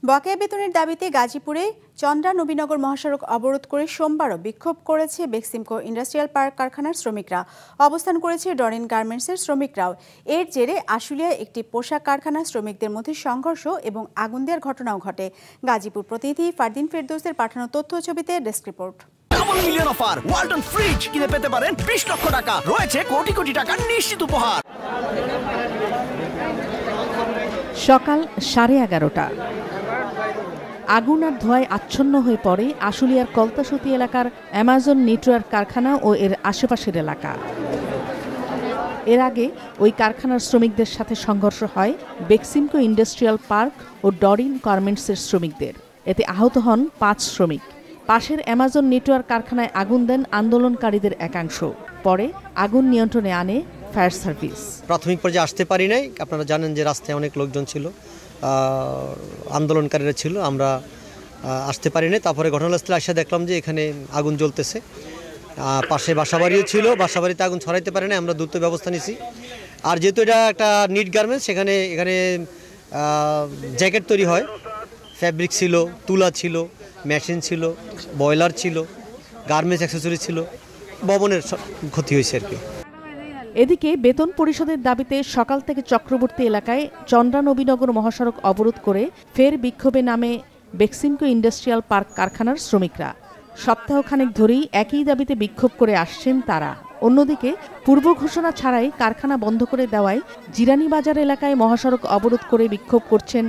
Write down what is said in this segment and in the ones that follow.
বকেয়া বেতনের দাবিতে গাজীপুরে চন্দ্রা নবীনগর মহাসড়ক অবরোধ করে সোমবারও বিক্ষোভ করেছে বেক্সিমকো ইন্ডাস্ট্রিয়াল পার্ক কারখানার শ্রমিকরা। অবস্থান করেছে ডরিন গার্মেন্টসের শ্রমিকরাও। এর জেরে আশুলিয়ায় একটি পোশাক কারখানার শ্রমিকদের মধ্যে সংঘর্ষ এবং আগুন দেওয়ার ঘটনাও ঘটে। গাজীপুর প্রতিনিধি ফারদিন ফেরদৌসের পাঠানো তথ্য ছবিতে desk report. Double million offer Walton fridge কিনে পেতে পারেন 20 লক্ষ টাকা, রয়েছে কোটি কোটি টাকার নিশ্চিত উপহার। সকাল 11:30। আগুন আর ধোঁয়ায় আচ্ছন্ন হয়ে পড়ে আশুলিয়ার কলতাসতী এলাকার অ্যামাজন নেটওয়ার্ক কারখানা ও এর আশেপাশের এলাকা। এর আগে ওই কারখানার শ্রমিকদের সাথে সংঘর্ষ হয় বেক্সিমকো ইন্ডাস্ট্রিয়াল পার্ক ও ডরিন গার্মেন্টসের শ্রমিকদের। এতে আহত হন 5 শ্রমিক। পাশের অ্যামাজন নেটওয়ার্ক কারখানায় আগুন দেন আন্দোলনকারীদের একাংশ। পরে আগুন নিয়ন্ত্রণে আনে ফায়ার সার্ভিস। প্রাথমিক পর্যায়ে আসতে পারি নাই। আপনারা জানেন যে রাস্তায় অনেক লোকজন ছিল, আন্দোলনকারীরা ছিল, আমরা আসতে পারি নাই। তারপরে ঘটনাস্থলে এসে দেখলাম যে এখানে আগুন জ্বলতেছে। পাশে বাসাবাড়িও ছিল, বাসাবাড়িতে আগুন ছড়াইতে পারে না, আমরা দ্রুত ব্যবস্থা নিছি। আর যেহেতু এটা একটা নিট গার্মেন্টস, এখানে জ্যাকেট তৈরি হয়, ফ্যাব্রিক ছিল, তুলা ছিল, মেশিন ছিল, বয়লার ছিল, গার্মেন্টস অ্যাক্সেসরি ছিল, ভবনের ক্ষতি হয়েছে আর কি। এদিকে বেতন পরিশোধের দাবিতে সকাল থেকে চক্রবর্তী এলাকায় চন্দ্রা নবীনগর মহাসড়ক অবরোধ করে ফের বিক্ষোভে নামে বেক্সিমকো ইন্ডাস্ট্রিয়াল পার্ক কারখানার শ্রমিকরা। সপ্তাহখানেক ধরেই একই দাবিতে বিক্ষোভ করে আসছেন তারা। অন্যদিকে পূর্ব ঘোষণা ছাড়াই কারখানা বন্ধ করে দেওয়ায় জিরানি বাজার এলাকায় মহাসড়ক অবরোধ করে বিক্ষোভ করছেন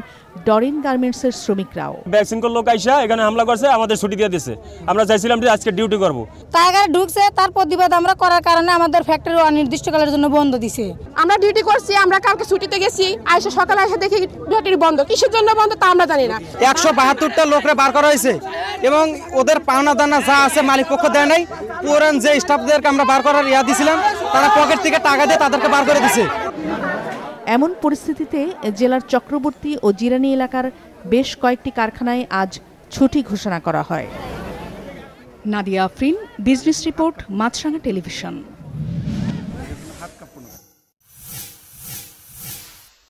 ডরিন গার্মেন্টসের শ্রমিকরাও। বেক্সিমকোর লোক আইসা এখানে হামলা করছে, আমাদের ছুটি দিয়ে দিয়েছে। আমরা চাইছিলাম যে আজকে ডিউটি করব। টাইগার ঢুকছে, তার প্রতিবাদ আমরা করার কারণে আমাদের ফ্যাক্টরি অনির্দিষ্টকালের জন্য বন্ধ দিছে। আমরা ডিউটি করছি, আমরা কালকে ছুটিতে গেছি, আইসা সকালে এসে দেখি ফ্যাক্টরি বন্ধ। কিসের জন্য বন্ধ তা আমরা জানি না। 172টা লোকরে বার করা হয়েছে এবং ওদের পাওনা দানা যা আছে মালিক পক্ষ দেয় নাই। পুরান যে স্টাফদেরকে আমরা বার করার ইয়া দিছিলাম, তারা পকেট থেকে টাকা দিয়ে তাদেরকে বার করে দিছে। এমন পরিস্থিতিতে জেলার চক্রবর্তী ও জিরানি এলাকার বেশ কয়েকটি কারখানায় আজ ছুটি ঘোষণা করা হয়। নাদিয়া আফরিন, বিজনেস রিপোর্ট, মাছরাঙা টেলিভিশন।